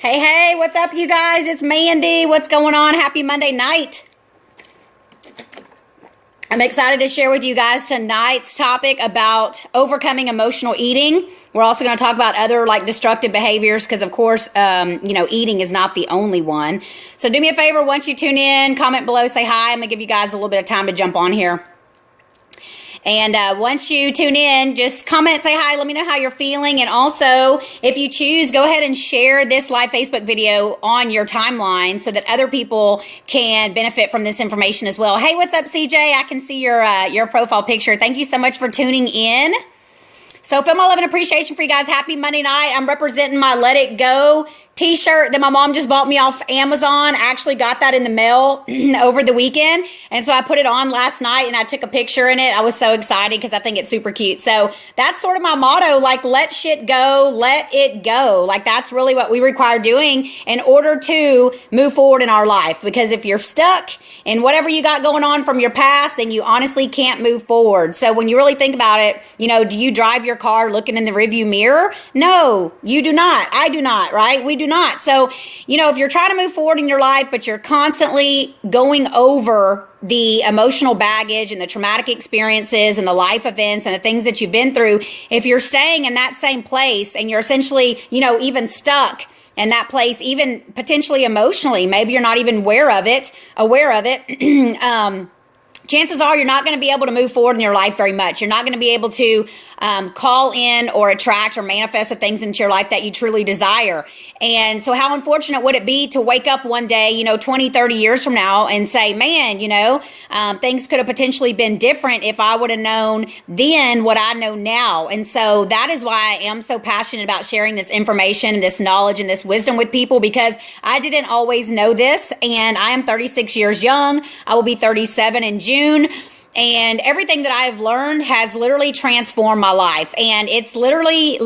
Hey, hey, what's up, you guys? It's Mandy. What's going on? Happy Monday night. I'm excited to share with you guys tonight's topic about overcoming emotional eating. We're also going to talk about other destructive behaviors because, of course, eating is not the only one. So do me a favor, once you tune in, comment below, say hi. I'm going to give you guys a little bit of time to jump on here. And once you tune in, just comment, say hi, let me know how you're feeling. And also, if you choose, go ahead and share this live Facebook video on your timeline so that other people can benefit from this information as well. Hey, what's up, CJ? I can see your profile picture. Thank you so much for tuning in. So, film my love and appreciation for you guys. Happy Monday night. I'm representing my Let It Go t-shirt that my mom just bought me off Amazon. I actually got that in the mail over the weekend. And so I put it on last night and I took a picture in it. I was so excited because I think it's super cute. So that's sort of my motto, let shit go, let it go. That's really what we require doing in order to move forward in our life. Because if you're stuck in whatever you got going on from your past, then you honestly can't move forward. So when you really think about it, do you drive your car looking in the rearview mirror? No, you do not. I do not, right? We do not. So, if you're trying to move forward in your life, but you're constantly going over the emotional baggage and the traumatic experiences and the life events and the things that you've been through, if you're staying in that same place and you're essentially, even stuck in that place, even potentially emotionally, maybe you're not even aware of it, chances are you're not going to be able to move forward in your life very much. You're not going to be able to call in or attract or manifest the things into your life that you truly desire. And so how unfortunate would it be to wake up one day, 20, 30 years from now and say, man, things could have potentially been different if I would have known then what I know now. And so that is why I am so passionate about sharing this information, this knowledge, and this wisdom with people, because I didn't always know this. And I am 36 years young. I will be 37 in June. And everything that I've learned has literally transformed my life. And it's literally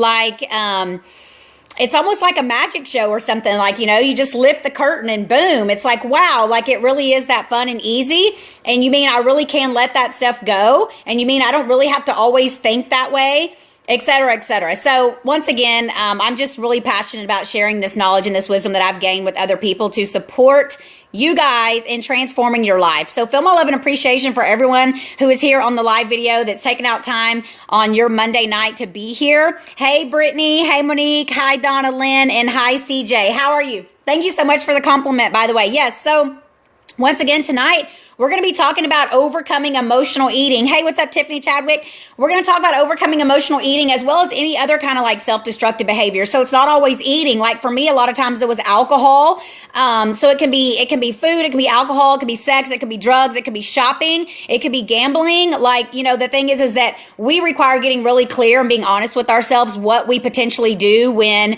it's almost like a magic show or something. You just lift the curtain and boom. It's like, wow, it really is that fun and easy. And you mean I really can let that stuff go? And you mean I don't really have to always think that way? Et cetera, et cetera. So once again, I'm just really passionate about sharing this knowledge and this wisdom that I've gained with other people to support you guys in transforming your life. So feel my love and appreciation for everyone who is here on the live video that's taking out time on your Monday night to be here. Hey, Brittany. Hey, Monique. Hi, Donna Lynn. And hi, CJ. How are you? Thank you so much for the compliment, by the way. Yes. So once again, tonight, we're going to be talking about overcoming emotional eating. Hey, what's up, Tiffany Chadwick? We're going to talk about overcoming emotional eating as well as any other kind of self-destructive behavior. So it's not always eating. For me, a lot of times it was alcohol. So it can be food, it can be alcohol, it can be sex, it can be drugs, it can be shopping, it could be gambling. The thing is that we require getting really clear and being honest with ourselves what we potentially do when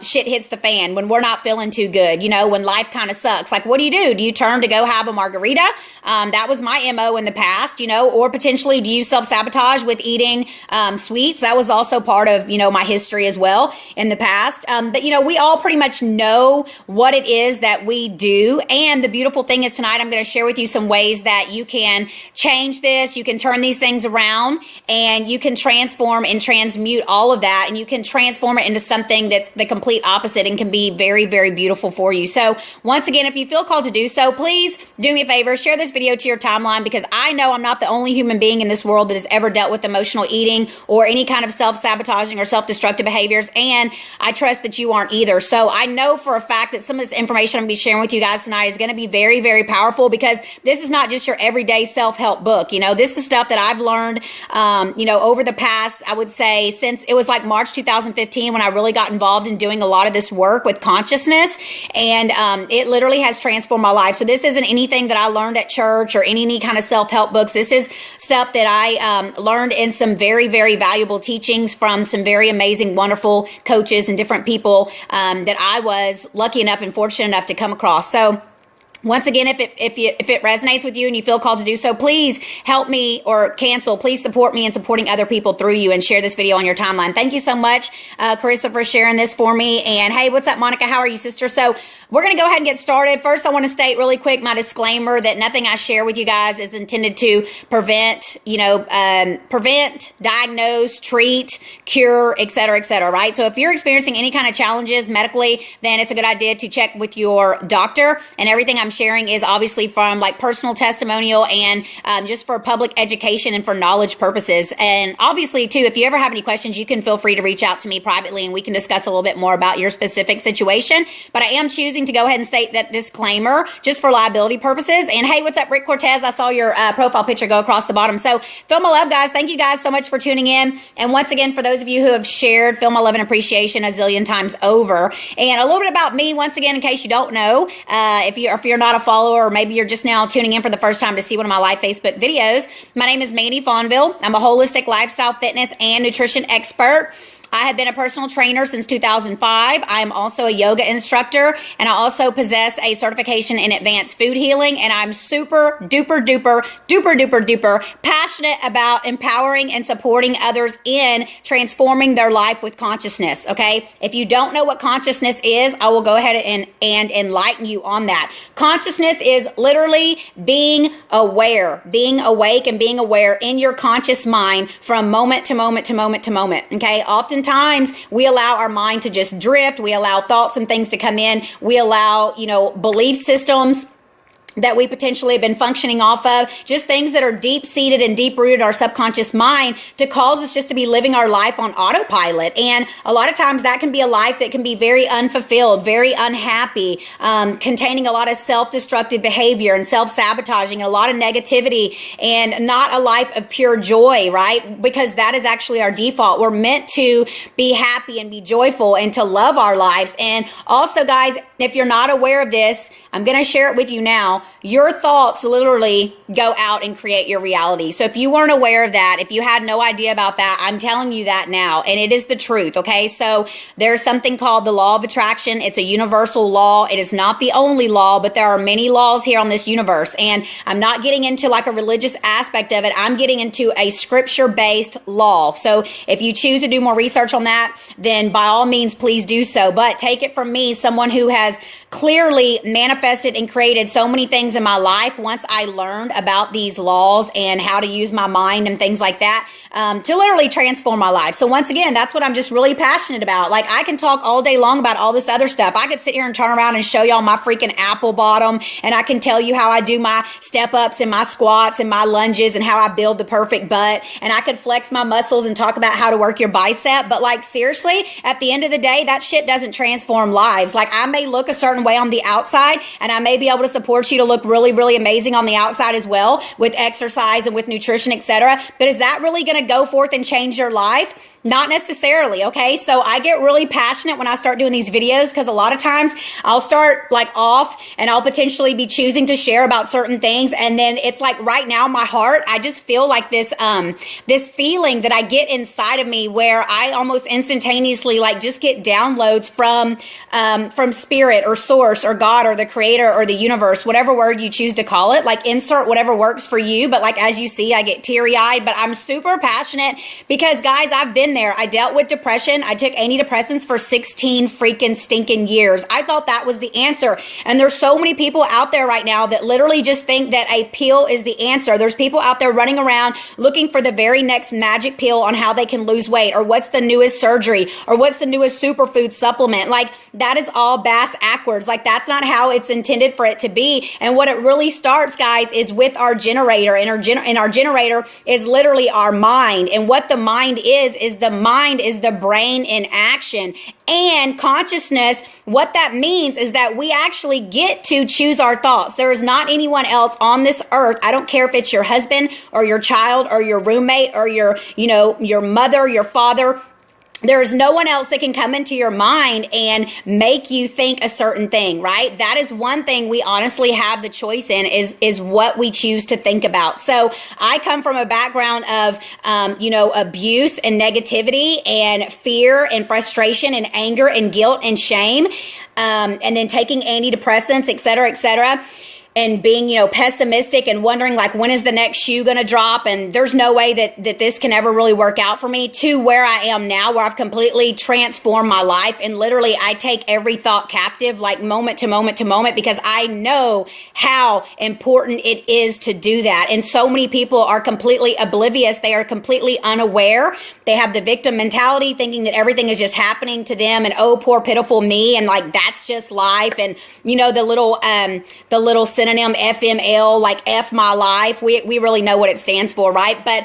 shit hits the fan, when we're not feeling too good, when life kind of sucks. What do? Do you turn to go have a margarita? That was my MO in the past, or potentially do you self-sabotage with eating sweets? That was also part of, my history as well in the past. But, we all pretty much know what it is that we do. And the beautiful thing is tonight, I'm going to share with you some ways that you can change this. You can turn these things around and you can transform and transmute all of that. And you can transform it into something that's the complete opposite and can be very, very beautiful for you. So once again, if you feel called to do so, please do me a favor, share this video to your timeline, because I know I'm not the only human being in this world that has ever dealt with emotional eating or any kind of self-sabotaging or self-destructive behaviors. And I trust that you aren't either. So I know for a fact that some of this information I'm going to be sharing with you guys tonight is going to be very, very powerful, because this is not just your everyday self-help book. This is stuff that I've learned, over the past, I would say since it was March 2015 when I really got involved in doing a lot of this work with consciousness. And it literally has transformed my life. So this isn't anything that I learned at church or any kind of self-help books. This is stuff that I learned in some very, very valuable teachings from some very amazing, wonderful coaches and different people that I was lucky enough and fortunate enough to come across. So once again, if it resonates with you and you feel called to do so, please help me or cancel. Please support me in supporting other people through you and share this video on your timeline. Thank you so much, Carissa, for sharing this for me. And hey, what's up, Monica? How are you, sister? So we're going to go ahead and get started. First, I want to state really quick my disclaimer that nothing I share with you guys is intended to prevent, diagnose, treat, cure, et cetera, right? So if you're experiencing any kind of challenges medically, then it's a good idea to check with your doctor. And everything I'm sharing is obviously from like personal testimonial and just for public education and for knowledge purposes. And obviously, too, if you ever have any questions, you can feel free to reach out to me privately and we can discuss a little bit more about your specific situation. But I am choosing to go ahead and state that disclaimer just for liability purposes. And hey, what's up, Rick Cortez? I saw your profile picture go across the bottom. So feel my love, guys. Thank you guys so much for tuning in. And once again, for those of you who have shared, feel my love and appreciation a zillion times over. And a little bit about me, once again, in case you don't know, if you're not a follower or maybe you're just now tuning in for the first time to see one of my live Facebook videos, my name is Mandy Fonville. I'm a holistic lifestyle, fitness, and nutrition expert. I have been a personal trainer since 2005. I am also a yoga instructor, and I also possess a certification in advanced food healing, and I'm super duper passionate about empowering and supporting others in transforming their life with consciousness, okay? If you don't know what consciousness is, I will go ahead and enlighten you on that. Consciousness is literally being aware, being awake and being aware in your conscious mind from moment to moment to moment to moment, okay? Oftentimes, we allow our mind to just drift. We allow thoughts and things to come in. We allow, belief systems that we potentially have been functioning off of, just things that are deep-seated and deep-rooted in our subconscious mind to cause us just to be living our life on autopilot. And a lot of times that can be a life that can be very unfulfilled, very unhappy, containing a lot of self-destructive behavior and self-sabotaging and a lot of negativity and not a life of pure joy, right? Because that is actually our default. We're meant to be happy and be joyful and to love our lives. And also, guys, if you're not aware of this, I'm going to share it with you now. Your thoughts literally go out and create your reality. So if you weren't aware of that, if you had no idea about that, I'm telling you that now. And it is the truth, okay? So there's something called the law of attraction. It's a universal law. It is not the only law, but there are many laws here on this universe. And I'm not getting into like a religious aspect of it. I'm getting into a scripture-based law. So if you choose to do more research on that, then by all means, please do so. But take it from me, someone who has clearly manifested and created so many things in my life once I learned about these laws and how to use my mind and things like that to literally transform my life. So once again, that's what I'm just really passionate about. Like, I can talk all day long about all this other stuff. I could sit here and turn around and show y'all my freaking apple bottom, and I can tell you how I do my step ups and my squats and my lunges and how I build the perfect butt, and I could flex my muscles and talk about how to work your bicep. But like, seriously, at the end of the day, that shit doesn't transform lives. Like, I may look a certain way on the outside, and I may be able to support you to look really, really amazing on the outside as well with exercise and with nutrition, etc. But is that really going to go forth and change your life? Not necessarily, okay? So I get really passionate when I start doing these videos because a lot of times I'll start like off and I'll potentially be choosing to share about certain things. And then it's like right now, my heart, I just feel like this feeling that I get inside of me where I almost instantaneously like just get downloads from spirit or source or God or the creator or the universe, whatever word you choose to call it, like insert whatever works for you. But like, as you see, I get teary-eyed, but I'm super passionate because, guys, I've been there. I dealt with depression. I took antidepressants for 16 freaking stinking years. I thought that was the answer. And there's so many people out there right now that literally just think that a pill is the answer. There's people out there running around looking for the very next magic pill on how they can lose weight, or what's the newest surgery, or what's the newest superfood supplement. Like, that is all bass backwards. Like, that's not how it's intended for it to be. And what it really starts, guys, is with our generator. And our generator is literally our mind. And what the mind is the mind is the brain in action. And consciousness, what that means is that we actually get to choose our thoughts. There is not anyone else on this earth. I don't care if it's your husband or your child or your roommate or your mother, your father. There is no one else that can come into your mind and make you think a certain thing, right? That is one thing we honestly have the choice in is what we choose to think about. So I come from a background of, abuse and negativity and fear and frustration and anger and guilt and shame, and then taking antidepressants, et cetera, et cetera. and being, pessimistic and wondering like, when is the next shoe going to drop? And there's no way that this can ever really work out for me, to where I am now, where I've completely transformed my life. And literally I take every thought captive, like moment to moment to moment, because I know how important it is to do that. And so many people are completely oblivious. They are completely unaware. They have the victim mentality, thinking that everything is just happening to them, and oh, poor pitiful me, and like that's just life. And the little synonym FML, like F my life. We really know what it stands for, right? But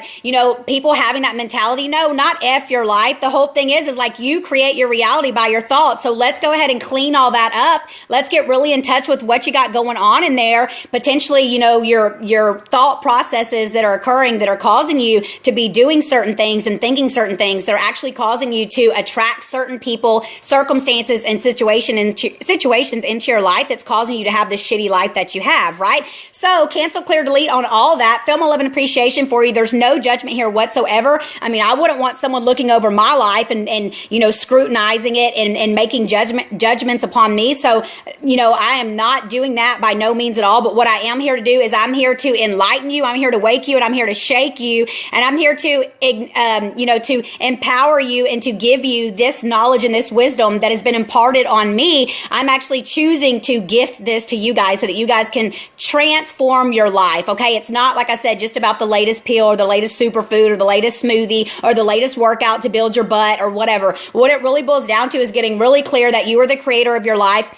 people having that mentality, no, not F your life. The whole thing is like you create your reality by your thoughts. So let's go ahead and clean all that up. Let's get really in touch with what you got going on in there. Potentially, your thought processes that are occurring that are causing you to be doing certain things and thinking certain things. They're actually causing you to attract certain people, circumstances, and situations into your life that's causing you to have this shitty life that you have, right? So cancel, clear, delete on all that. Film, love, and appreciation for you. There's no judgment here whatsoever. I mean, I wouldn't want someone looking over my life and scrutinizing it and making judgments upon me. So, I am not doing that by no means at all. But what I am here to do is I'm here to enlighten you. I'm here to wake you, and I'm here to shake you. And I'm here to empower you and to give you this knowledge and this wisdom that has been imparted on me. I'm actually choosing to gift this to you guys so that you guys can transform your life. Okay. It's not, like I said, just about the latest pill or the latest superfood or the latest smoothie or the latest workout to build your butt or whatever. What it really boils down to is getting really clear that you are the creator of your life.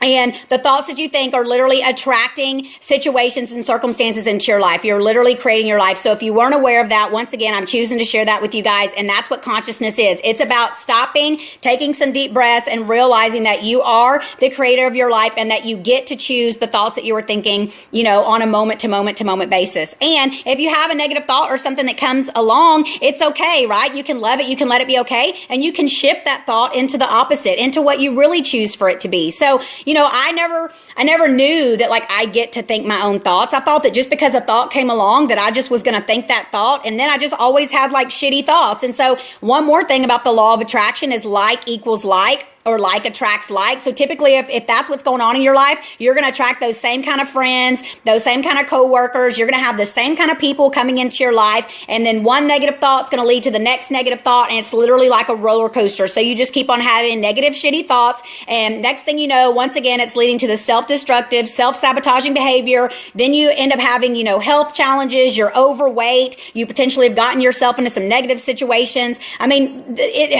And the thoughts that you think are literally attracting situations and circumstances into your life. You're literally creating your life. So if you weren't aware of that, once again, I'm choosing to share that with you guys. And that's what consciousness is. It's about stopping, taking some deep breaths, and realizing that you are the creator of your life and that you get to choose the thoughts that you were thinking, on a moment to moment to moment basis. And if you have a negative thought or something that comes along, it's okay, right? You can love it. You can let it be okay. And you can shift that thought into the opposite, into what you really choose for it to be. So, I never knew that like I get to think my own thoughts. I thought that just because a thought came along that I just was going to think that thought. And then I just always had like shitty thoughts. And so one more thing about the law of attraction is like equals like. Or like attracts like. So typically if that's what's going on in your life, you're going to attract those same kind of friends, those same kind of coworkers. You're going to have the same kind of people coming into your life. And then one negative thought is going to lead to the next negative thought. And it's literally like a roller coaster. So you just keep on having negative, shitty thoughts. And next thing you know, once again, it's leading to the self-destructive, self-sabotaging behavior. Then you end up having, health challenges. You're overweight. You potentially have gotten yourself into some negative situations. I mean,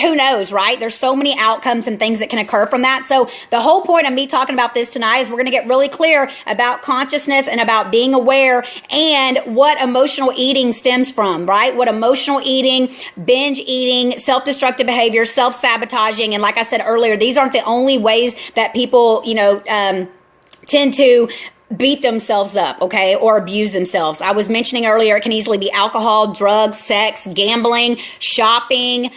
who knows, right? There's so many outcomes and things that can occur from that. So the whole point of me talking about this tonight is we're going to get really clear about consciousness and about being aware and what emotional eating stems from, right? What emotional eating, binge eating, self-destructive behavior, self-sabotaging. And like I said earlier, these aren't the only ways that people, tend to beat themselves up, okay, or abuse themselves. I was mentioning earlier, it can easily be alcohol, drugs, sex, gambling, shopping,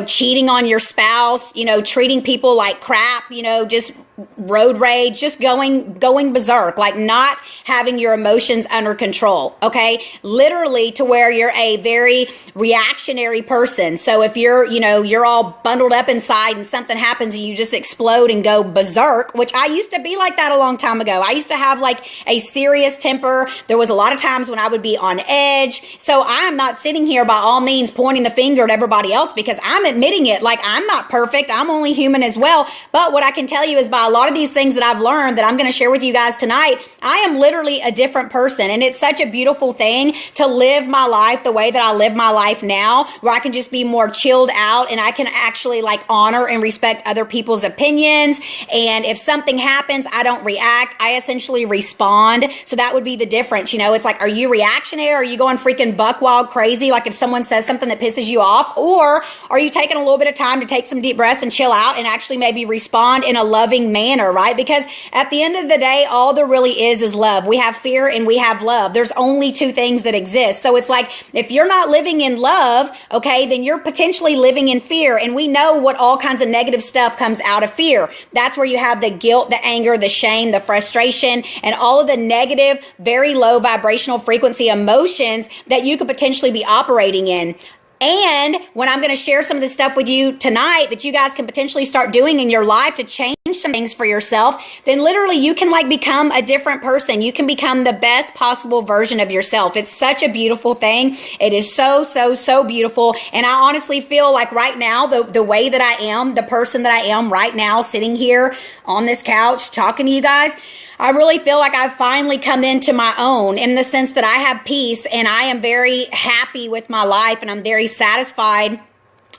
cheating on your spouse, treating people like crap, just road rage, just going berserk, like not having your emotions under control. Okay. Literally to where you're a very reactionary person. So if you're all bundled up inside and something happens and you just explode and go berserk, which I used to be like that a long time ago. I used to have like a serious temper. There was a lot of times when I would be on edge. So I'm not sitting here by all means pointing the finger at everybody else, because I'm admitting it. Like, I'm not perfect. I'm only human as well. But what I can tell you is by a lot of these things that I've learned that I'm going to share with you guys tonight, I am literally a different person. And it's such a beautiful thing to live my life the way that I live my life now, where I can just be more chilled out and I can actually like honor and respect other people's opinions. And if something happens, I don't react. I essentially respond. So that would be the difference. It's like, are you reactionary? Are you going freaking buck wild crazy? Like if someone says something that pisses you off, or are you taking a little bit of time to take some deep breaths and chill out and actually maybe respond in a loving manner, right? Because at the end of the day, all there really is love. We have fear and we have love. There's only two things that exist. So it's like, if you're not living in love, okay, then you're potentially living in fear. And we know what all kinds of negative stuff comes out of fear. That's where you have the guilt, the anger, the shame, the frustration, and all of the negative, very low vibrational frequency emotions that you could potentially be operating in. And when I'm going to share some of this stuff with you tonight that you guys can potentially start doing in your life to change change some things for yourself, then literally you can like become a different person. You can become the best possible version of yourself. It's such a beautiful thing. It is so, so, so beautiful. And I honestly feel like right now, the way that I am, the person that I am right now, sitting here on this couch talking to you guys, I really feel like I've finally come into my own, in the sense that I have peace and I am very happy with my life, and I'm very satisfied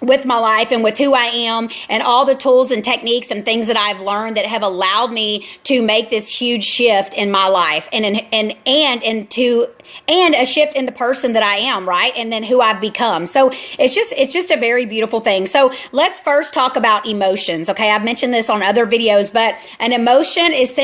with my life and with who I am, and all the tools and techniques and things that I've learned that have allowed me to make this huge shift in my life, and a shift in the person that I am, right? And then who I've become. So it's just a very beautiful thing. So let's first talk about emotions. Okay. I've mentioned this on other videos, but an emotion is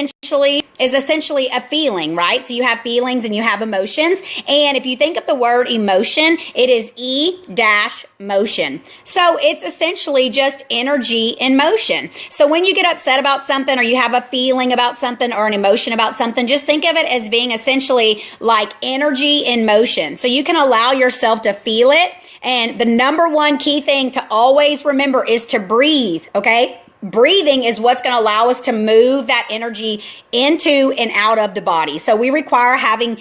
essentially a feeling, right? So you have feelings and you have emotions. And if you think of the word emotion, it is E-motion. So it's essentially just energy in motion. So when you get upset about something, or you have a feeling about something, or an emotion about something, just think of it as being essentially like energy in motion. So you can allow yourself to feel it. And the number one key thing to always remember is to breathe, okay? Breathing is what's going to allow us to move that energy into and out of the body. So we require having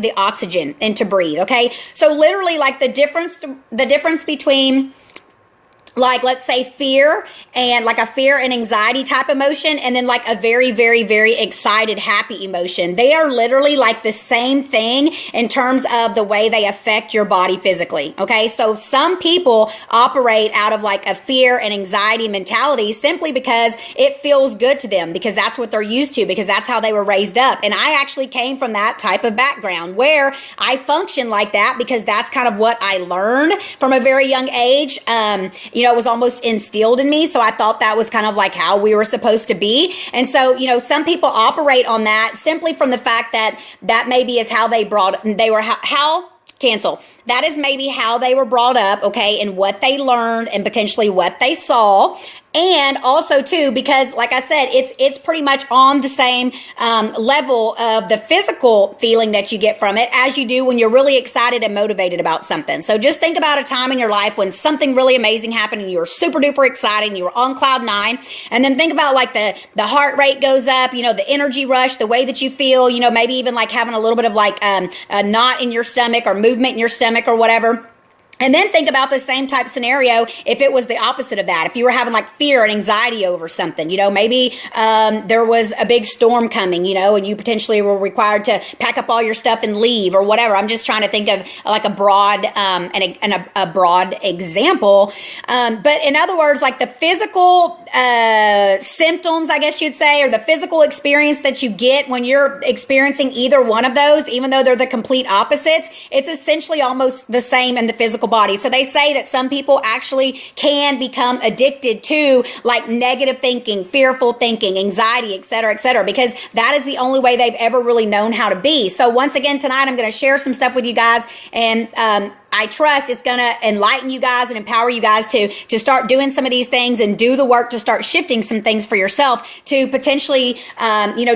the oxygen and to breathe, okay? So literally, like the difference between, like, let's say fear, and like a fear and anxiety type emotion, and then like a very, very, very excited, happy emotion. They are literally like the same thing in terms of the way they affect your body physically. Okay. So some people operate out of like a fear and anxiety mentality simply because it feels good to them, because that's what they're used to, because that's how they were raised up. And I actually came from that type of background where I function like that, because that's kind of what I learned from a very young age. It was almost instilled in me. So I thought that was kind of like how we were supposed to be. And so, some people operate on that simply from the fact that maybe is how that is maybe how they were brought up, okay, and what they learned and potentially what they saw. And also too, because like I said, it's pretty much on the same level of the physical feeling that you get from it as you do when you're really excited and motivated about something. So just think about a time in your life when something really amazing happened and you were super duper excited and you were on cloud nine. And then think about like the heart rate goes up, the energy rush, the way that you feel, maybe even like having a little bit of like a knot in your stomach or movement in your stomach or whatever. And then think about the same type scenario if it was the opposite of that. If you were having like fear and anxiety over something, maybe there was a big storm coming, and you potentially were required to pack up all your stuff and leave or whatever. I'm just trying to think of like a broad a broad example. But in other words, like the physical symptoms, I guess you'd say, or the physical experience that you get when you're experiencing either one of those, even though they're the complete opposites, it's essentially almost the same in the physical body. So they say that some people actually can become addicted to like negative thinking, fearful thinking, anxiety, et cetera, because that is the only way they've ever really known how to be. So once again, tonight, I'm going to share some stuff with you guys, and I trust it's going to enlighten you guys and empower you guys to start doing some of these things and do the work to start shifting some things for yourself to potentially,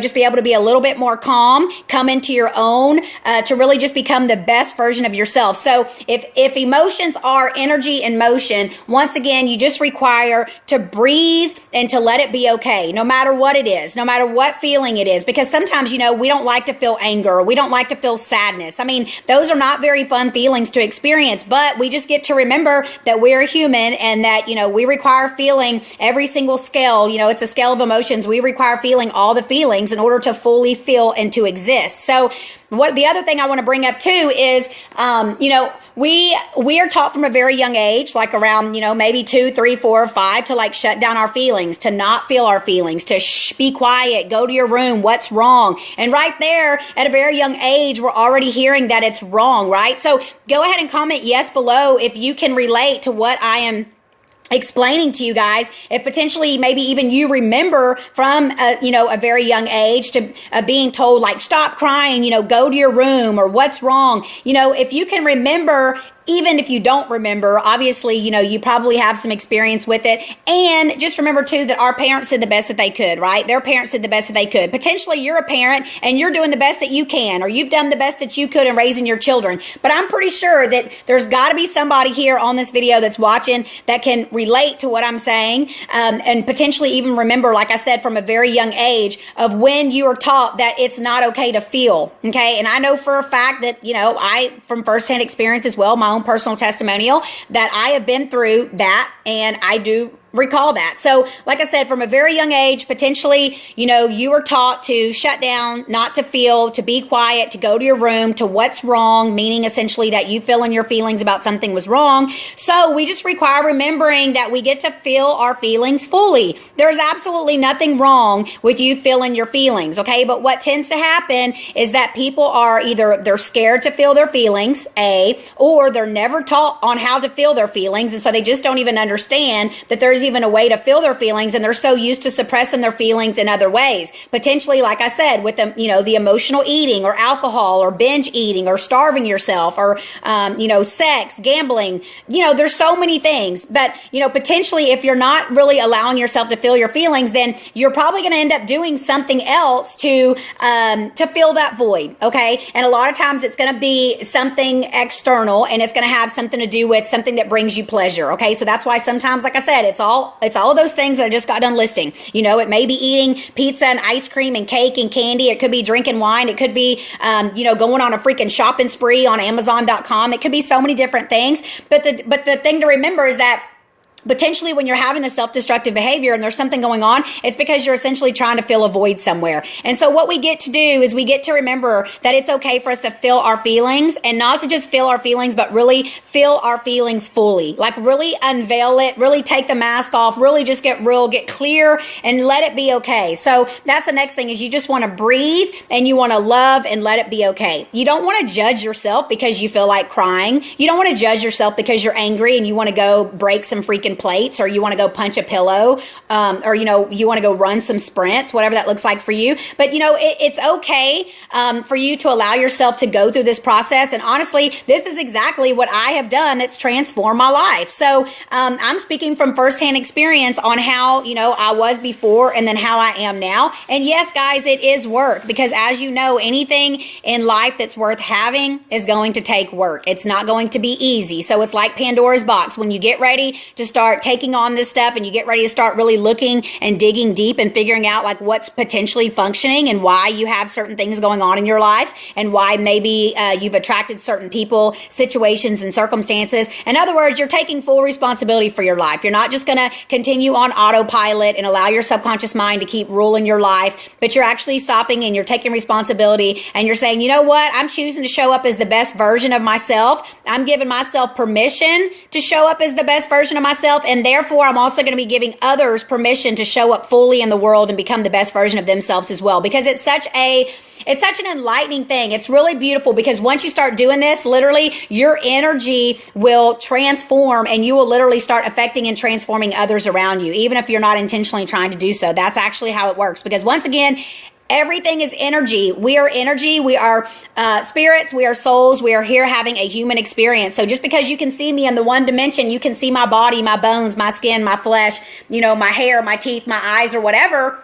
just be able to be a little bit more calm, come into your own, to really just become the best version of yourself. So if emotions are energy in motion, once again, you just require to breathe and to let it be okay, no matter what it is, no matter what feeling it is, because sometimes, we don't like to feel anger, or we don't like to feel sadness. I mean, those are not very fun feelings to experience, but we just get to remember that we're human and that, we require feeling every single scale. It's a scale of emotions. We require feeling all the feelings in order to fully feel and to exist. So what the other thing I want to bring up too is, we are taught from a very young age, like around, maybe 2, 3, 4, or 5, to like shut down our feelings, to not feel our feelings, to be quiet, go to your room, what's wrong? And right there at a very young age, we're already hearing that it's wrong, right? So go ahead and comment yes below if you can relate to what I am explaining to you guys, if potentially maybe even you remember from a very young age to being told like, stop crying, go to your room, or what's wrong. If you can remember even if you don't remember, obviously, you probably have some experience with it. And just remember too that our parents did the best that they could, right? Their parents did the best that they could. Potentially you're a parent and you're doing the best that you can, or you've done the best that you could in raising your children. But I'm pretty sure that there's got to be somebody here on this video that's watching that can relate to what I'm saying, and potentially even remember, like I said, from a very young age of when you were taught that it's not okay to feel. Okay. And I know for a fact that, I, from firsthand experience as well, my own personal testimonial, that I have been through that, and I do recall that. So like I said, from a very young age, potentially, you were taught to shut down, not to feel, to be quiet, to go to your room, to what's wrong, meaning essentially that you feeling your feelings about something was wrong. So we just require remembering that we get to feel our feelings fully. There's absolutely nothing wrong with you feeling your feelings, okay? But what tends to happen is that people are either they're scared to feel their feelings, or they're never taught on how to feel their feelings, and so they just don't even understand that there's even a way to feel their feelings, and they're so used to suppressing their feelings in other ways. Potentially, like I said, with the emotional eating or alcohol or binge eating or starving yourself or, sex, gambling, there's so many things. But, potentially if you're not really allowing yourself to feel your feelings, then you're probably going to end up doing something else to fill that void. Okay. And a lot of times it's going to be something external, and it's going to have something to do with something that brings you pleasure. Okay. So that's why sometimes, like I said, it's all of those things that I just got done listing. It may be eating pizza and ice cream and cake and candy. It could be drinking wine. It could be, going on a freaking shopping spree on Amazon.com. It could be so many different things. But the thing to remember is that potentially when you're having the self-destructive behavior and there's something going on, it's because you're essentially trying to fill a void somewhere. And so what we get to do is we get to remember that it's okay for us to feel our feelings, and not to just feel our feelings, but really feel our feelings fully. Like really unveil it, really take the mask off, really just get real, get clear, and let it be okay. So that's the next thing, is you just want to breathe and you want to love and let it be okay. You don't want to judge yourself because you feel like crying. You don't want to judge yourself because you're angry and you want to go break some freaking plates, or you want to go punch a pillow, or you want to go run some sprints, whatever that looks like for you. But it's okay for you to allow yourself to go through this process. And honestly, this is exactly what I have done that's transformed my life. So I'm speaking from firsthand experience on how I was before and then how I am now. And yes, guys, it is work, because as you know, anything in life that's worth having is going to take work. It's not going to be easy. So it's like Pandora's box. When you get ready to start taking on this stuff and you get ready to start really looking and digging deep and figuring out like what's potentially functioning and why you have certain things going on in your life, and why maybe you've attracted certain people, situations, and circumstances. In other words, you're taking full responsibility for your life. You're not just going to continue on autopilot and allow your subconscious mind to keep ruling your life, but you're actually stopping and you're taking responsibility, and you're saying, you know what? I'm choosing to show up as the best version of myself. I'm giving myself permission to show up as the best version of myself. And therefore, I'm also going to be giving others permission to show up fully in the world and become the best version of themselves as well. Because it's such an enlightening thing. It's really beautiful, because once you start doing this, literally your energy will transform, and you will literally start affecting and transforming others around you, even if you're not intentionally trying to do so. That's actually how it works. Because once again, everything is energy. We are energy. We are spirits. We are souls. We are here having a human experience. So just because you can see me in the one dimension, you can see my body, my bones, my skin, my flesh, my hair, my teeth, my eyes, or whatever,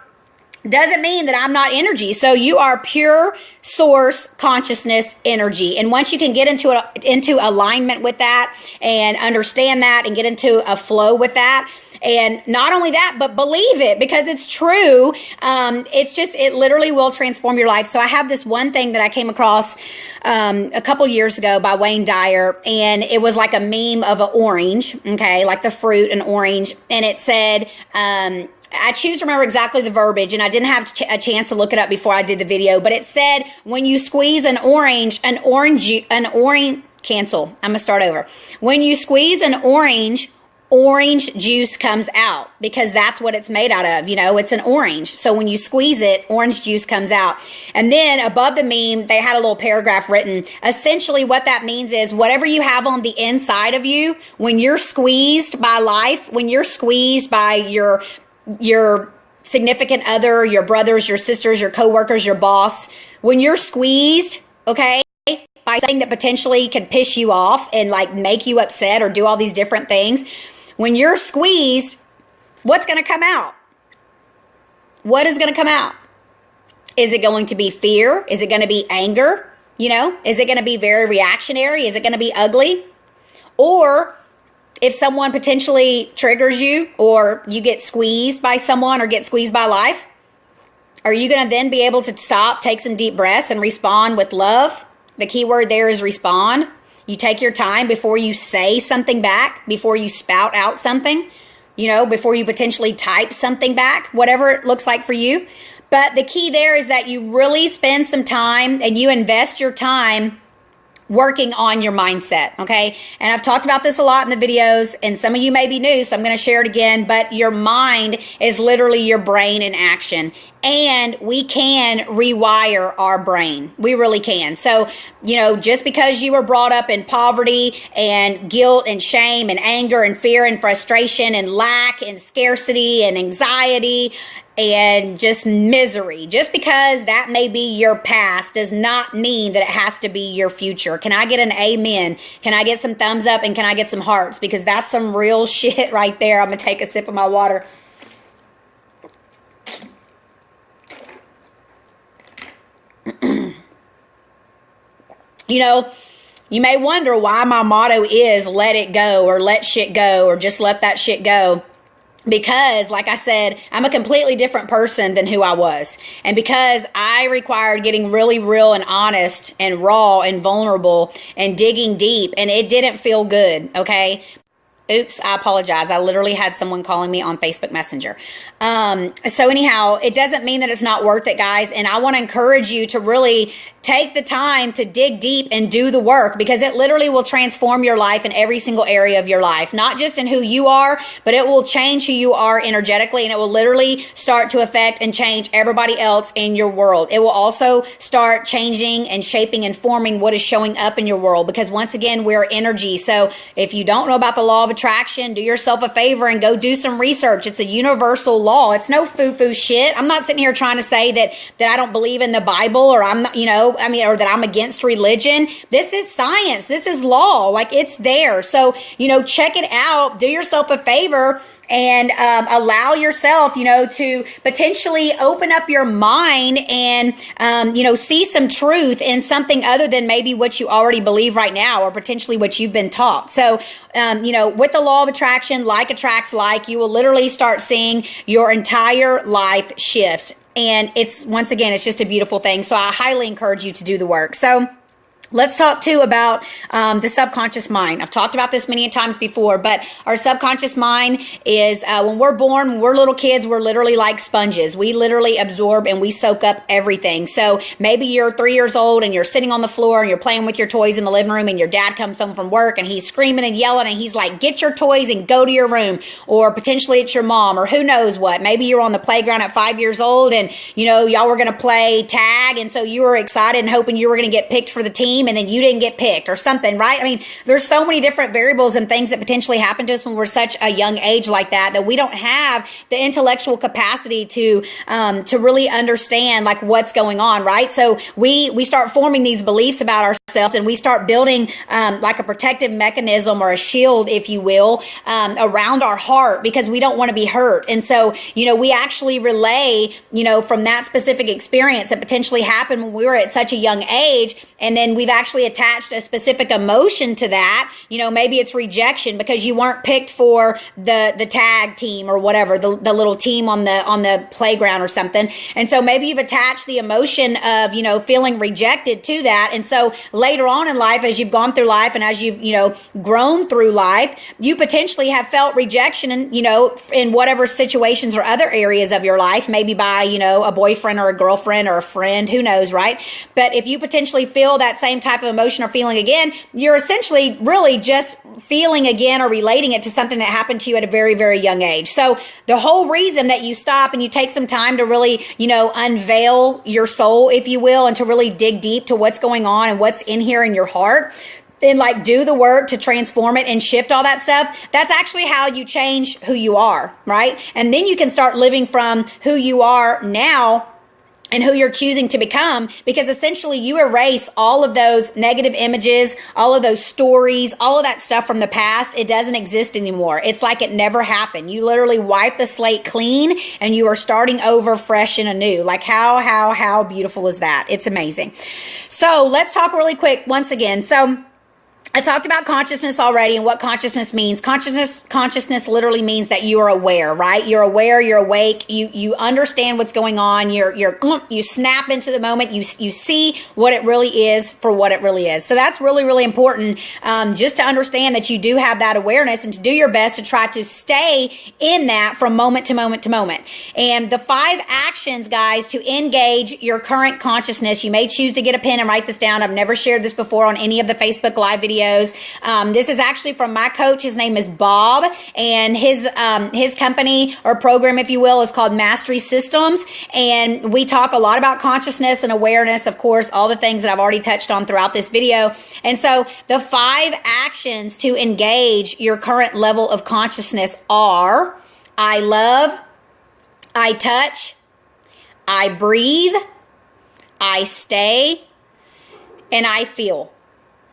doesn't mean that I'm not energy. So you are pure source consciousness energy. And once you can get into alignment with that and understand that and get into a flow with that, and not only that, but believe it, because it's true. It literally will transform your life. So I have this one thing that I came across a couple years ago by Wayne Dyer, and it was like a meme of an orange, okay, like the fruit, an orange. And it said, I choose to remember exactly the verbiage, and I didn't have a chance to look it up before I did the video, but it said, when you squeeze an orange, cancel. I'm going to start over. When you squeeze an orange juice comes out, because that's what it's made out of. It's an orange. So when you squeeze it, orange juice comes out. And then above the meme, they had a little paragraph written. Essentially what that means is whatever you have on the inside of you, when you're squeezed by life, when you're squeezed by your significant other, your brothers, your sisters, your coworkers, your boss, when you're squeezed, okay, by something that potentially could piss you off and like make you upset or do all these different things. When you're squeezed, what's going to come out? What is going to come out? Is it going to be fear? Is it going to be anger? You know, is it going to be very reactionary? Is it going to be ugly? Or if someone potentially triggers you, or you get squeezed by someone or get squeezed by life, are you going to then be able to stop, take some deep breaths, and respond with love? The key word there is respond. You take your time before you say something back, before you spout out something, you know, before you potentially type something back, whatever it looks like for you. But the key there is that you really spend some time and you invest your time working on your mindset, okay? And I've talked about this a lot in the videos, and some of you may be new, so I'm going to share it again, but your mind is literally your brain in action. And we can rewire our brain. We really can. So, you know, just because you were brought up in poverty and guilt and shame and anger and fear and frustration and lack and scarcity and anxiety and just misery, just because that may be your past does not mean that it has to be your future. Can I get an amen? Can I get some thumbs up, and can I get some hearts? Because that's some real shit right there. I'm going to take a sip of my water. You know, you may wonder why my motto is let it go, or let shit go, or just let that shit go. Because, like I said, I'm a completely different person than who I was. And because I required getting really real and honest and raw and vulnerable and digging deep, and it didn't feel good, okay? Oops, I apologize. I literally had someone calling me on Facebook Messenger. So anyhow, it doesn't mean that it's not worth it, guys. And I want to encourage you to really take the time to dig deep and do the work, because it literally will transform your life in every single area of your life, not just in who you are, but it will change who you are energetically, and it will literally start to affect and change everybody else in your world. It will also start changing and shaping and forming what is showing up in your world, because once again, we're energy. So if you don't know about the law of attraction, do yourself a favor and go do some research. It's a universal law. It's no foo-foo shit. I'm not sitting here trying to say that I don't believe in the Bible, or I'm not, or that I'm against religion. This is science. This is law. Like, it's there. So, check it out. Do yourself a favor and allow yourself, to potentially open up your mind and, see some truth in something other than maybe what you already believe right now, or potentially what you've been taught. So, with the law of attraction, like attracts like, you will literally start seeing your entire life shift. And once again, it's just a beautiful thing. So I highly encourage you to do the work. So let's talk too about the subconscious mind. I've talked about this many times before, but our subconscious mind is when we're born, when we're little kids, we're literally like sponges. We literally absorb and we soak up everything. So maybe you're 3 years old and you're sitting on the floor and you're playing with your toys in the living room, and your dad comes home from work and he's screaming and yelling and he's like, get your toys and go to your room. Or potentially it's your mom, or who knows what. Maybe you're on the playground at 5 years old and, y'all were going to play tag. And so you were excited and hoping you were going to get picked for the team, and then you didn't get picked or something, right? I mean, there's so many different variables and things that potentially happen to us when we're such a young age like that we don't have the intellectual capacity to really understand like what's going on, right? So we start forming these beliefs about ourselves, and we start building like a protective mechanism or a shield, if you will, around our heart, because we don't want to be hurt. And so, we actually relay, from that specific experience that potentially happened when we were at such a young age, and then we've actually attached a specific emotion to that. Maybe it's rejection because you weren't picked for the tag team or whatever, the little team on the playground or something. And so maybe you've attached the emotion of, feeling rejected to that. And so later on in life, as you've gone through life and as you've, grown through life, you potentially have felt rejection in whatever situations or other areas of your life, maybe by, a boyfriend or a girlfriend or a friend, who knows, right? But if you potentially feel that same type of emotion or feeling again, you're essentially really just feeling again or relating it to something that happened to you at a very, very young age. So the whole reason that you stop and you take some time to really, unveil your soul, if you will, and to really dig deep to what's going on and what's in here in your heart, and like do the work to transform it and shift all that stuff, that's actually how you change who you are, right? And then you can start living from who you are now and who you're choosing to become, because essentially you erase all of those negative images, all of those stories, all of that stuff from the past. It doesn't exist anymore. It's like it never happened. You literally wipe the slate clean and you are starting over fresh and anew. Like how beautiful is that? It's amazing. So let's talk really quick once again. So I talked about consciousness already and what consciousness means. Consciousness literally means that you are aware, right? You're aware, you're awake, you understand what's going on, you snap into the moment, you see what it really is for what it really is. So that's really, really important, just to understand that you do have that awareness and to do your best to try to stay in that from moment to moment to moment. And the 5 actions, guys, to engage your current consciousness, you may choose to get a pen and write this down. I've never shared this before on any of the Facebook Live videos. This is actually from my coach. His name is Bob, and his company or program, if you will, is called Mastery Systems. And we talk a lot about consciousness and awareness, of course, all the things that I've already touched on throughout this video. And so the 5 actions to engage your current level of consciousness are: I love, I touch, I breathe, I stay, and I feel.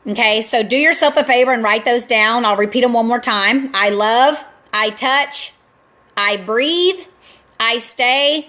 Okay, so do yourself a favor and write those down. I'll repeat them one more time. I love, I touch, I breathe, I stay,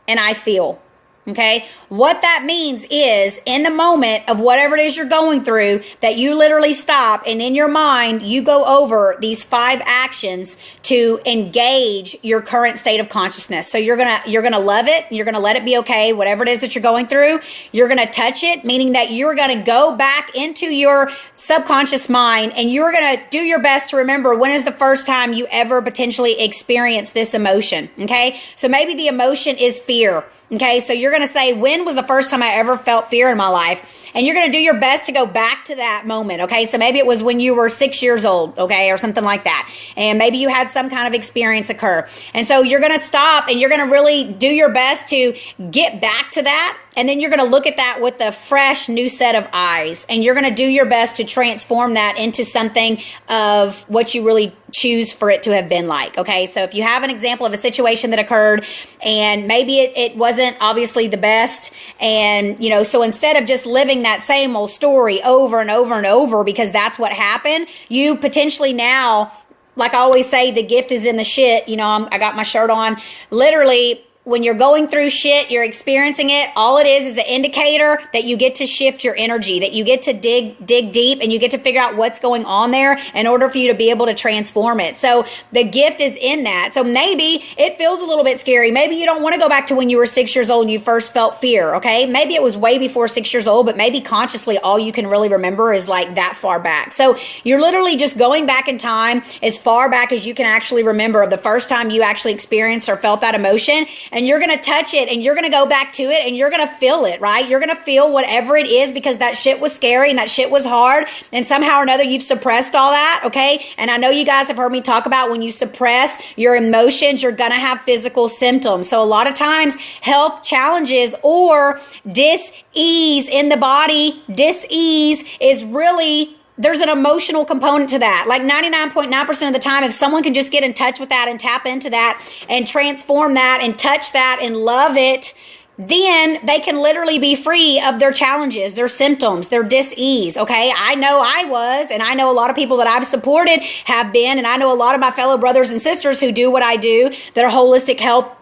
and I feel. Okay, what that means is in the moment of whatever it is you're going through, that you literally stop and in your mind, you go over these 5 actions to engage your current state of consciousness. So you're gonna love it. You're gonna let it be okay, whatever it is that you're going through. You're gonna touch it, meaning that you're gonna go back into your subconscious mind and you're gonna do your best to remember when is the first time you ever potentially experienced this emotion. Okay, so maybe the emotion is fear. Okay, so you're going to say, when was the first time I ever felt fear in my life? And you're going to do your best to go back to that moment. Okay, so maybe it was when you were 6 years old, okay, or something like that. And maybe you had some kind of experience occur. And so you're going to stop and you're going to really do your best to get back to that. And then you're going to look at that with a fresh new set of eyes. And you're going to do your best to transform that into something of what you really choose for it to have been like. Okay, so if you have an example of a situation that occurred and maybe it wasn't obviously the best, and so instead of just living that same old story over and over and over because that's what happened, you potentially now, like I always say, the gift is in the shit. I got my shirt on. Literally, when you're going through shit, you're experiencing it. All it is an indicator that you get to shift your energy, that you get to dig deep and you get to figure out what's going on there in order for you to be able to transform it. So the gift is in that. So maybe it feels a little bit scary. Maybe you don't want to go back to when you were 6 years old and you first felt fear. Okay. Maybe it was way before 6 years old, but maybe consciously all you can really remember is like that far back. So you're literally just going back in time as far back as you can actually remember of the first time you actually experienced or felt that emotion. And you're going to touch it and you're going to go back to it and you're going to feel it, right? You're going to feel whatever it is because that shit was scary and that shit was hard. And somehow or another, you've suppressed all that. Okay. And I know you guys have heard me talk about when you suppress your emotions, you're going to have physical symptoms. So a lot of times health challenges or dis-ease in the body, dis-ease is really, there's an emotional component to that. Like 99.9% of the time, if someone can just get in touch with that and tap into that and transform that and touch that and love it, then they can literally be free of their challenges, their symptoms, their dis-ease. Okay. I know I was, and I know a lot of people that I've supported have been, and I know a lot of my fellow brothers and sisters who do what I do, that are holistic health,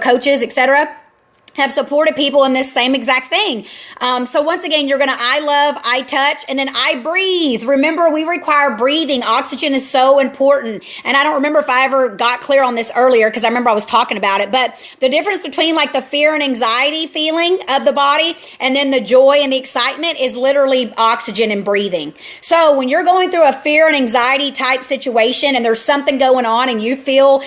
coaches, etc., have supported people in this same exact thing. So once again, you're going to I love, I touch, and then I breathe. Remember, we require breathing. Oxygen is so important. And I don't remember if I ever got clear on this earlier because I remember I was talking about it. But the difference between like the fear and anxiety feeling of the body and then the joy and the excitement is literally oxygen and breathing. So when you're going through a fear and anxiety type situation and there's something going on and you feel,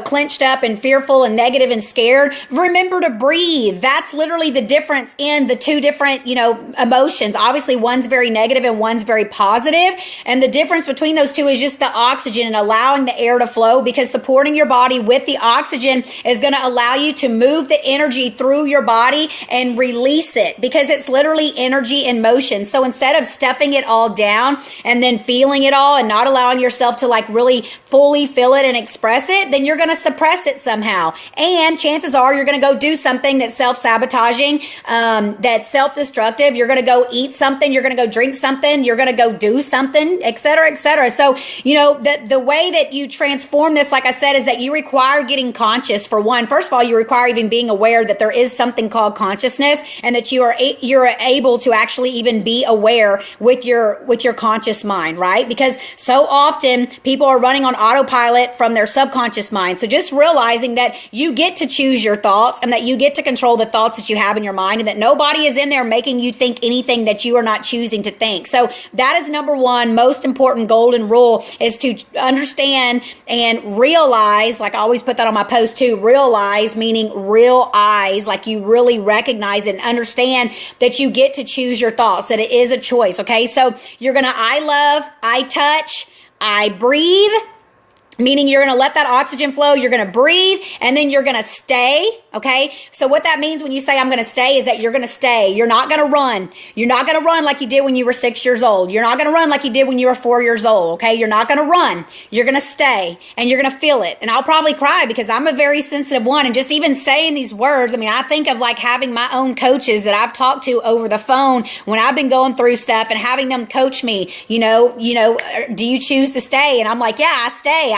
clenched up and fearful and negative and scared, remember to breathe. That's literally the difference in the two different, emotions. Obviously, one's very negative and one's very positive. And the difference between those two is just the oxygen and allowing the air to flow, because supporting your body with the oxygen is going to allow you to move the energy through your body and release it, because it's literally energy in motion. So instead of stuffing it all down and then feeling it all and not allowing yourself to like really fully feel it and express it, then you're going to suppress it somehow. And chances are you're going to go do something that's self-sabotaging, that's self-destructive. You're going to go eat something. You're going to go drink something. You're going to go do something, et cetera, et cetera. So, the way that you transform this, like I said, is that you require getting conscious for one. First of all, you require even being aware that there is something called consciousness, and that you're able to actually even be aware with your conscious mind, right? Because so often people are running on autopilot from their subconscious mind. So just realizing that you get to choose your thoughts, and that you get to control the thoughts that you have in your mind, and that nobody is in there making you think anything that you are not choosing to think. So that is number one, most important golden rule, is to understand and realize, like I always put that on my post too, realize meaning realize, like you really recognize and understand that you get to choose your thoughts, that it is a choice. Okay. So you're going to, I love, I touch, I breathe, meaning you're going to let that oxygen flow, you're going to breathe, and then you're going to stay, okay? So what that means when you say I'm going to stay is that you're going to stay. You're not going to run. You're not going to run like you did when you were 6 years old. You're not going to run like you did when you were 4 years old, okay? You're not going to run. You're going to stay, and you're going to feel it. And I'll probably cry because I'm a very sensitive one, and just even saying these words, I mean, I think of like having my own coaches that I've talked to over the phone when I've been going through stuff, and having them coach me, do you choose to stay? And I'm like, yeah, I stay.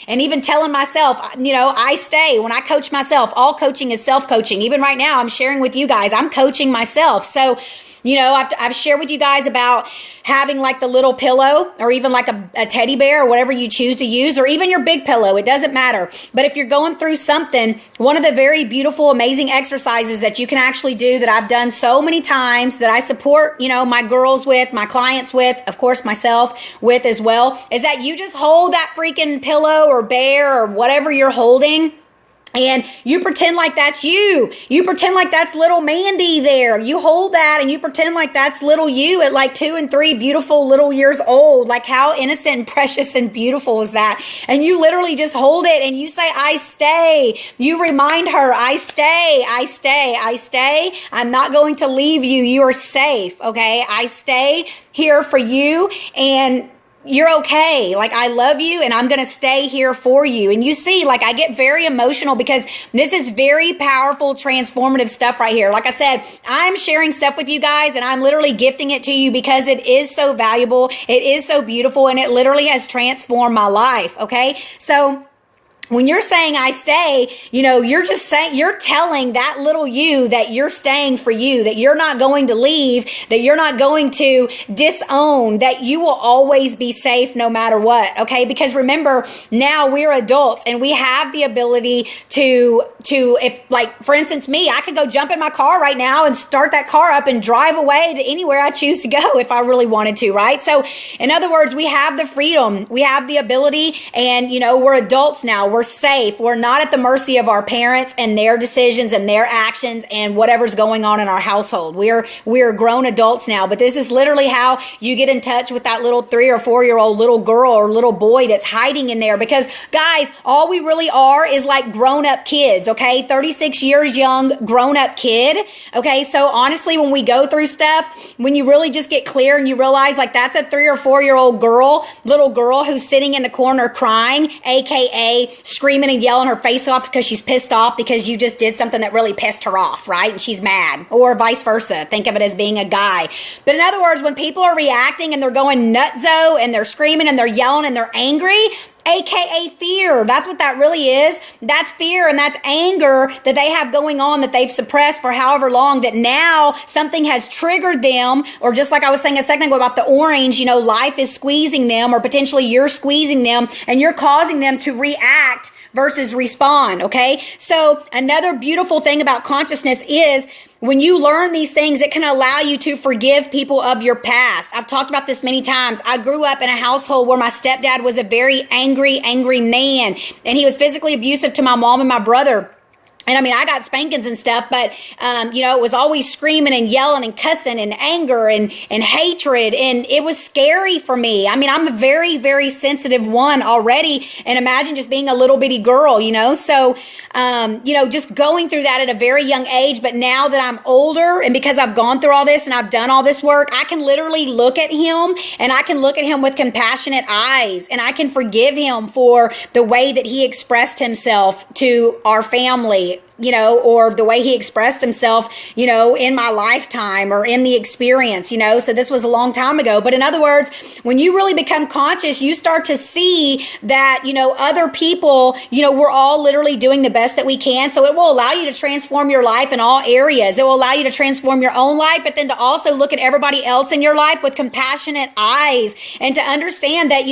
And even telling myself, I stay. When I coach myself, all coaching is self-coaching. Even right now, I'm sharing with you guys, I'm coaching myself. So, I've shared with you guys about having like the little pillow, or even like a teddy bear, or whatever you choose to use, or even your big pillow. It doesn't matter. But if you're going through something, one of the very beautiful, amazing exercises that you can actually do, that I've done so many times, that I support, my girls with, my clients with, of course, myself with as well, is that you just hold that freaking pillow or bear or whatever you're holding, and you pretend like that's you. You pretend like that's little Mandy there. You hold that and you pretend like that's little you at like 2 and 3 beautiful little years old. Like, how innocent and precious and beautiful is that? And you literally just hold it and you say, I stay. You remind her, I stay, I stay, I stay. I'm not going to leave you. You are safe. Okay. I stay here for you, and you're okay. Like, I love you, and I'm going to stay here for you. And you see, like, I get very emotional because this is very powerful, transformative stuff right here. Like I said, I'm sharing stuff with you guys, and I'm literally gifting it to you because it is so valuable. It is so beautiful, and it literally has transformed my life. Okay. So when you're saying I stay, you're just saying, you're telling that little you that you're staying for you, that you're not going to leave, that you're not going to disown, that you will always be safe no matter what. Okay. Because remember, now we're adults, and we have the ability to, if, like, for instance, me, I could go jump in my car right now and start that car up and drive away to anywhere I choose to go if I really wanted to. Right. So in other words, we have the freedom, we have the ability, and, we're adults now. We're safe. We're not at the mercy of our parents and their decisions and their actions and whatever's going on in our household. We're grown adults now, but this is literally how you get in touch with that little 3 or 4 year old little girl or little boy that's hiding in there. Because guys, all we really are is like grown up kids. Okay. 36 years young, grown up kid. Okay. So honestly, when we go through stuff, when you really just get clear and you realize, like, that's a 3 or 4 year old little girl who's sitting in the corner crying, AKA screaming and yelling her face off because she's pissed off because you just did something that really pissed her off, right? And she's mad, or vice versa. Think of it as being a guy. But in other words, when people are reacting and they're going nutso and they're screaming and they're yelling and they're angry, AKA fear. That's what that really is. That's fear, and that's anger that they have going on, that they've suppressed for however long, that now something has triggered them. Or just like I was saying a second ago about the orange, life is squeezing them, or potentially you're squeezing them, and you're causing them to react versus respond. Okay. So another beautiful thing about consciousness is, when you learn these things, it can allow you to forgive people of your past. I've talked about this many times. I grew up in a household where my stepdad was a very angry man, and he was physically abusive to my mom and my brother. And I mean, I got spankings and stuff, but, it was always screaming and yelling and cussing and anger and hatred. And it was scary for me. I mean, I'm a very, very sensitive one already. And imagine just being a little bitty girl, So, just going through that at a very young age. But now that I'm older, and because I've gone through all this and I've done all this work, I can literally look at him, and I can look at him with compassionate eyes, and I can forgive him for the way that he expressed himself to our family, or the way he expressed himself, in my lifetime or in the experience, so this was a long time ago. But in other words, when you really become conscious, you start to see that, other people, we're all literally doing the best that we can. So it will allow you to transform your life in all areas. It will allow you to transform your own life, but then to also look at everybody else in your life with compassionate eyes and to understand that,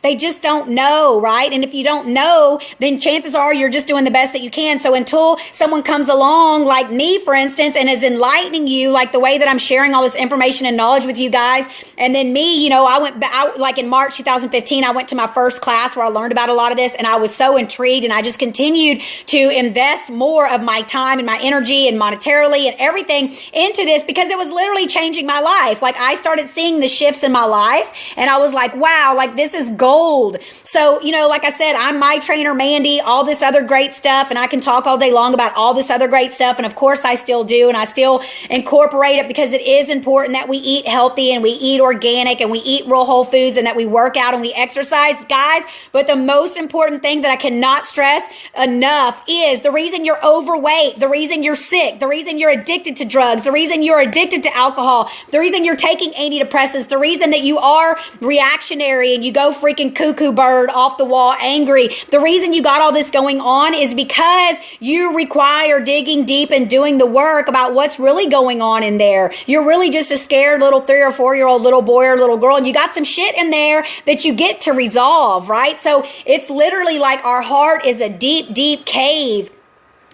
they just don't know, right? And if you don't know, then chances are you're just doing the best that you can. So until someone comes along like me, for instance, and is enlightening you, like the way that I'm sharing all this information and knowledge with you guys. And then me, I went out like in March 2015, I went to my first class where I learned about a lot of this, and I was so intrigued, and I just continued to invest more of my time and my energy and monetarily and everything into this because it was literally changing my life. Like I started seeing the shifts in my life, and I was like, wow, like this is gold. So, like I said, I'm my trainer, Mandy, all this other great stuff, and I can talk all day long about all this other great stuff. And of course I still do, and I still incorporate it because it is important that we eat healthy and we eat organic and we eat real whole foods and that we work out and we exercise, guys. But the most important thing that I cannot stress enough is the reason you're overweight, the reason you're sick, the reason you're addicted to drugs, the reason you're addicted to alcohol, the reason you're taking antidepressants, the reason that you are reactionary and you go freaking cuckoo bird off the wall angry. The reason you got all this going on is because you require digging deep and doing the work about what's really going on in there. You're really just a scared little 3 or 4 year old little boy or little girl, and you got some shit in there that you get to resolve, right? So it's literally like our heart is a deep, deep cave.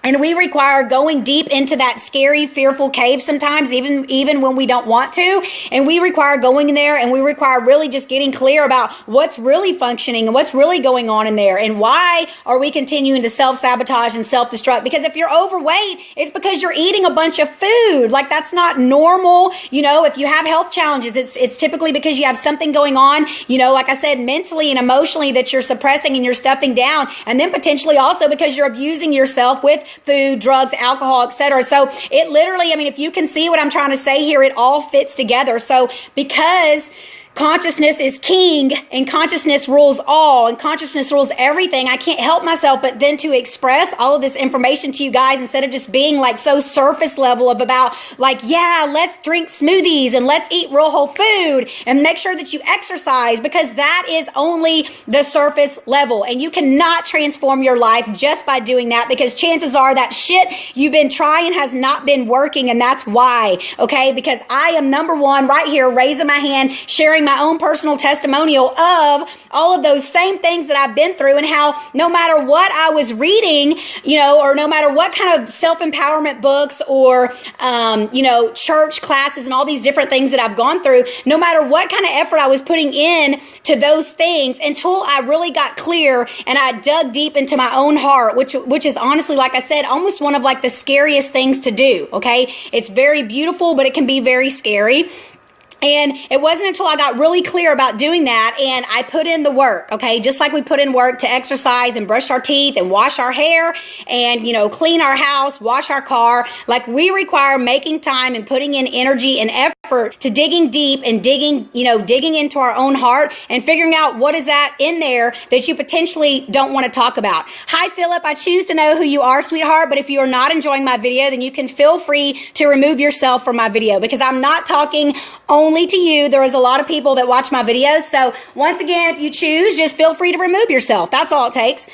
And we require going deep into that scary, fearful cave sometimes, even when we don't want to. And we require going in there, and we require really just getting clear about what's really functioning and what's really going on in there. And why are we continuing to self-sabotage and self-destruct? Because if you're overweight, it's because you're eating a bunch of food. Like that's not normal. If you have health challenges, it's typically because you have something going on, like I said, mentally and emotionally that you're suppressing and you're stuffing down. And then potentially also because you're abusing yourself with food, drugs, alcohol, etc. So it literally, if you can see what I'm trying to say here, it all fits together. So because consciousness is king and consciousness rules all and consciousness rules everything, I can't help myself but then to express all of this information to you guys instead of just being like so surface level of about like, yeah, let's drink smoothies and let's eat real whole food and make sure that you exercise, because that is only the surface level and you cannot transform your life just by doing that, because chances are that shit you've been trying has not been working, and that's why, okay? Because I am number one right here raising my hand, sharing my own personal testimonial of all of those same things that I've been through, and how no matter what I was reading, or no matter what kind of self-empowerment books or, church classes and all these different things that I've gone through, no matter what kind of effort I was putting in to those things, until I really got clear and I dug deep into my own heart, which is honestly, like I said, almost one of like the scariest things to do. Okay. It's very beautiful, but it can be very scary. And it wasn't until I got really clear about doing that and I put in the work, okay? Just like we put in work to exercise and brush our teeth and wash our hair and, clean our house, wash our car. Like we require making time and putting in energy and effort to digging deep and digging into our own heart and figuring out what is that in there that you potentially don't want to talk about. Hi, Philip. I choose to know who you are, sweetheart. But if you are not enjoying my video, then you can feel free to remove yourself from my video, because I'm not talking only to you. There is a lot of people that watch my videos. So once again, if you choose, just feel free to remove yourself. That's all it takes.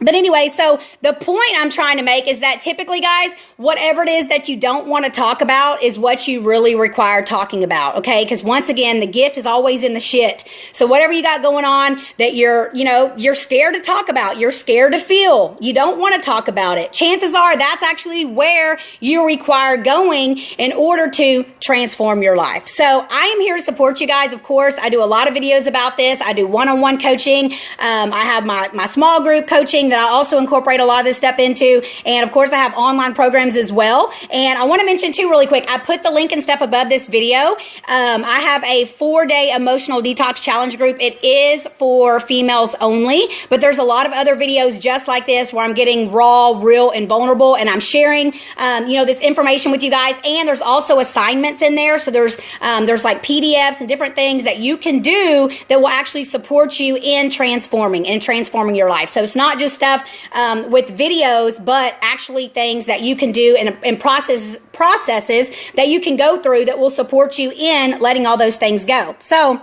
But anyway, so the point I'm trying to make is that typically, guys, whatever it is that you don't want to talk about is what you really require talking about, okay? Because once again, the gift is always in the shit. So whatever you got going on that you're scared to talk about, you're scared to feel, you don't want to talk about it, chances are that's actually where you require going in order to transform your life. So I am here to support you guys. Of course, I do a lot of videos about this. I do one-on-one coaching. I have my small group coaching that I also incorporate a lot of this stuff into. And of course, I have online programs as well. And I want to mention too, really quick, I put the link and stuff above this video. I have a 4-day emotional detox challenge group. It is for females only, but there's a lot of other videos just like this where I'm getting raw, real, and vulnerable. And I'm sharing, this information with you guys. And there's also assignments in there. So there's like PDFs and different things that you can do that will actually support you in transforming your life. So it's not just stuff with videos, but actually things that you can do and processes that you can go through that will support you in letting all those things go. So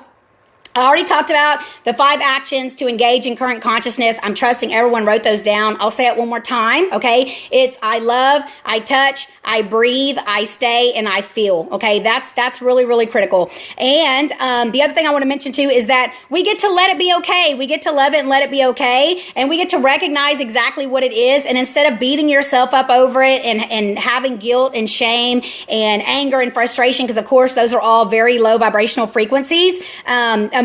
I already talked about the 5 actions to engage in current consciousness. I'm trusting everyone wrote those down. I'll say it one more time, okay? It's I love, I touch, I breathe, I stay, and I feel, okay? That's really, really critical. And the other thing I want to mention too is that we get to let it be okay. We get to love it and let it be okay. And we get to recognize exactly what it is. And instead of beating yourself up over it and having guilt and shame and anger and frustration, because of course those are all very low vibrational frequencies,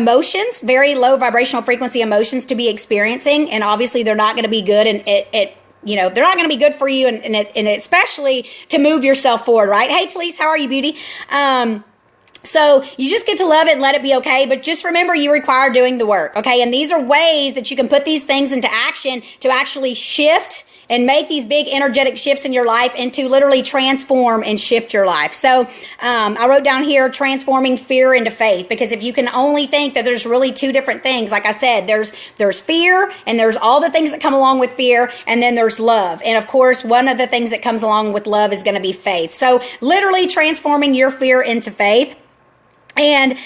emotions, very low vibrational frequency emotions to be experiencing, and obviously they're not going to be good, and they're not going to be good for you, and especially to move yourself forward, right? Hey, Talise, how are you, beauty? So you just get to love it and let it be okay, but just remember you require doing the work, okay? And these are ways that you can put these things into action to actually shift and make these big energetic shifts in your life and to literally transform and shift your life. So I wrote down here, transforming fear into faith, because if you can only think that there's really 2 different things, like I said, there's fear and there's all the things that come along with fear, and then there's love. And of course, one of the things that comes along with love is going to be faith. So literally transforming your fear into faith. And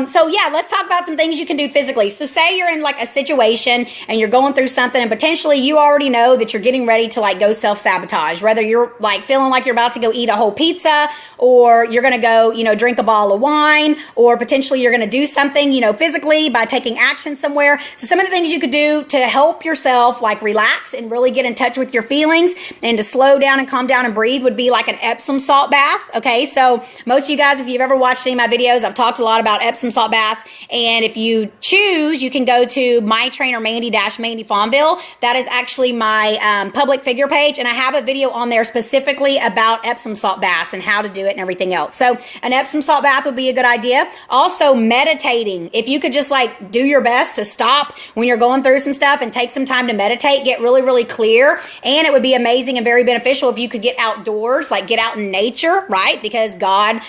so yeah, let's talk about some things you can do physically. So say you're in like a situation and you're going through something, and potentially you already know that you're getting ready to like go self-sabotage, whether you're like feeling like you're about to go eat a whole pizza, or you're going to go, drink a bottle of wine, or potentially you're going to do something, physically by taking action somewhere. So some of the things you could do to help yourself like relax and really get in touch with your feelings and to slow down and calm down and breathe would be like an Epsom salt bath. Okay. So most of you guys, if you've ever watched any of my videos, I've talked a lot about Epsom salt baths, and if you choose, you can go to my trainer Mandy Fonville. That is actually my public figure page, and I have a video on there specifically about Epsom salt baths and how to do it and everything else. So an Epsom salt bath would be a good idea. Also meditating. If you could just like do your best to stop when you're going through some stuff and take some time to meditate, get really, really clear. And it would be amazing and very beneficial if you could get outdoors, like get out in nature, right? Because God,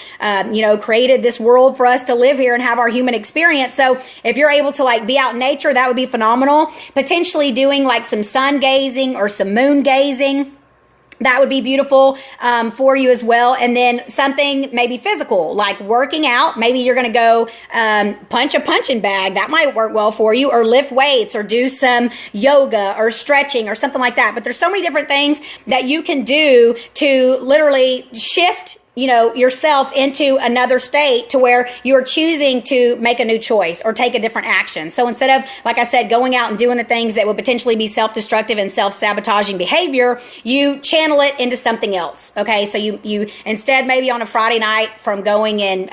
created this world for us to live here and have our human experience. So if you're able to like be out in nature, that would be phenomenal. Potentially doing like some sun gazing or some moon gazing. That would be beautiful for you as well. And then something maybe physical, like working out. Maybe you're going to go punch a punching bag. That might work well for you, or lift weights, or do some yoga or stretching or something like that. But there's so many different things that you can do to literally shift yourself into another state to where you're choosing to make a new choice or take a different action. So instead of, like I said, going out and doing the things that would potentially be self-destructive and self-sabotaging behavior, you channel it into something else. Okay. So you instead, maybe on a Friday night, from going and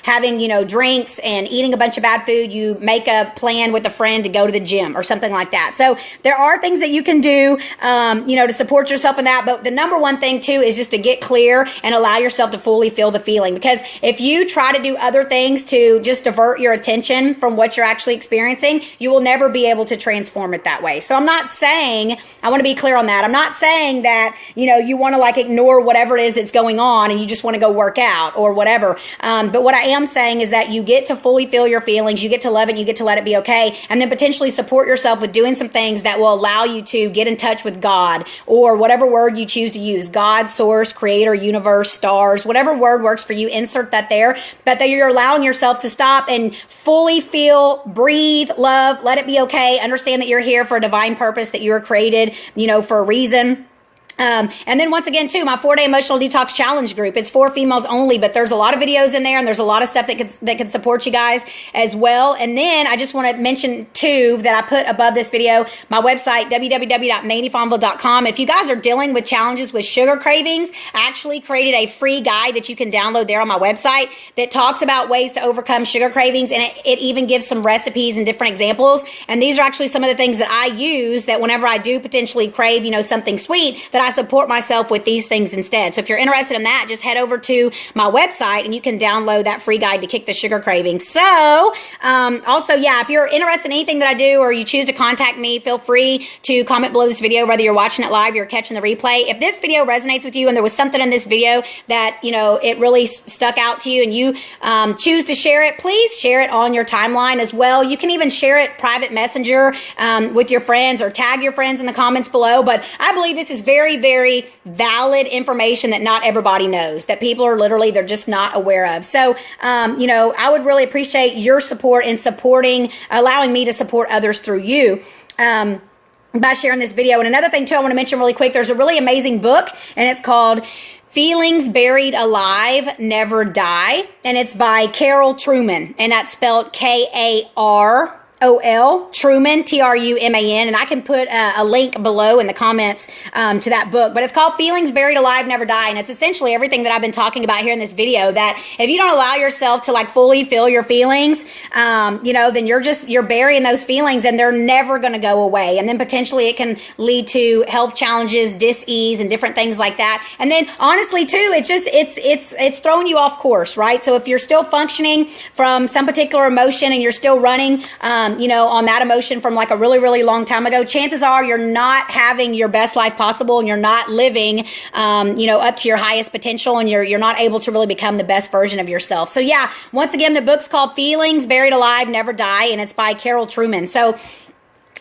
having, drinks and eating a bunch of bad food, you make a plan with a friend to go to the gym or something like that. So there are things that you can do, to support yourself in that. But the number one thing too is just to get clear and allow yourself to fully feel the feeling, because if you try to do other things to just divert your attention from what you're actually experiencing, you will never be able to transform it that way. So I'm not saying, I want to be clear on that. I'm not saying that, you want to like ignore whatever it is that's going on and you just want to go work out or whatever. But what I am saying is that you get to fully feel your feelings, you get to love it, you get to let it be okay, and then potentially support yourself with doing some things that will allow you to get in touch with God, or whatever word you choose to use, God, source, creator, universe, stars, whatever word works for you, insert that there. But that you're allowing yourself to stop and fully feel, breathe, love, let it be okay. Understand that you're here for a divine purpose, that you were created, for a reason. And then once again, too, my 4-day emotional detox challenge group, it's for females only, but there's a lot of videos in there and there's a lot of stuff that can support you guys as well. And then I just want to mention too, that I put above this video, my website, www.mandyfonville.com. If you guys are dealing with challenges with sugar cravings, I actually created a free guide that you can download there on my website that talks about ways to overcome sugar cravings. And it even gives some recipes and different examples. And these are actually some of the things that I use, that whenever I do potentially crave, something sweet, that I support myself with these things instead. So if you're interested in that, just head over to my website and you can download that free guide to kick the sugar craving. So, also, yeah, if you're interested in anything that I do or you choose to contact me, feel free to comment below this video, whether you're watching it live or you're catching the replay. If this video resonates with you and there was something in this video that, you know, it really stuck out to you and you choose to share it, please share it on your timeline as well. You can even share it private messenger with your friends or tag your friends in the comments below. But I believe this is very, very valid information that not everybody knows, that people are literally, they're just not aware of. So, you know, I would really appreciate your support in allowing me to support others through you. By sharing this video. And another thing too, I want to mention really quick, there's a really amazing book and it's called Feelings Buried Alive Never Die. And it's by Carol Truman. And that's spelled Karol Truman, Truman. And I can put a link below in the comments to that book. But it's called Feelings Buried Alive Never Die. And it's essentially everything that I've been talking about here in this video, that if you don't allow yourself to like fully feel your feelings, you know, then you're burying those feelings and they're never going to go away. And then potentially it can lead to health challenges, dis-ease, and different things like that. And then honestly too, it's throwing you off course, right? So if you're still functioning from some particular emotion and you're still running, you know, on that emotion from like a really, really long time ago, chances are you're not having your best life possible and you're not living, you know, up to your highest potential, and you're not able to really become the best version of yourself. So yeah, once again, the book's called Feelings Buried Alive Never Die, and it's by Carol Truman. So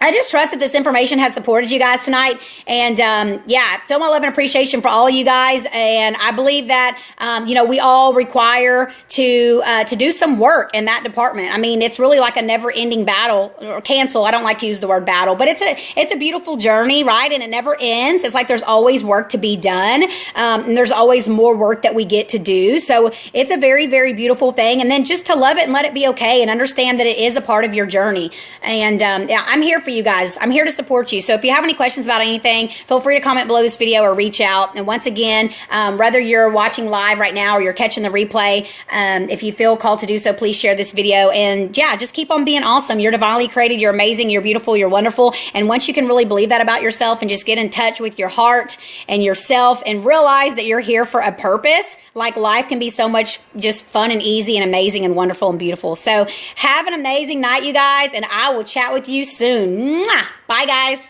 I just trust that this information has supported you guys tonight. And yeah, feel my love and appreciation for all of you guys. And I believe that, you know, we all require to do some work in that department. I mean, it's really like a never ending battle, or cancel. I don't like to use the word battle, but it's a beautiful journey, right? And it never ends. It's like there's always work to be done. And there's always more work that we get to do. So it's a very, very beautiful thing. And then just to love it and let it be okay and understand that it is a part of your journey. And yeah, I'm here for you guys. I'm here to support you. So if you have any questions about anything, feel free to comment below this video or reach out. And once again, whether you're watching live right now or you're catching the replay, if you feel called to do so, please share this video. And yeah, just keep on being awesome. You're divinely created. You're amazing. You're beautiful. You're wonderful. And once you can really believe that about yourself and just get in touch with your heart and yourself and realize that you're here for a purpose, like life can be so much just fun and easy and amazing and wonderful and beautiful. So have an amazing night, you guys, and I will chat with you soon. Mwah! Bye, guys.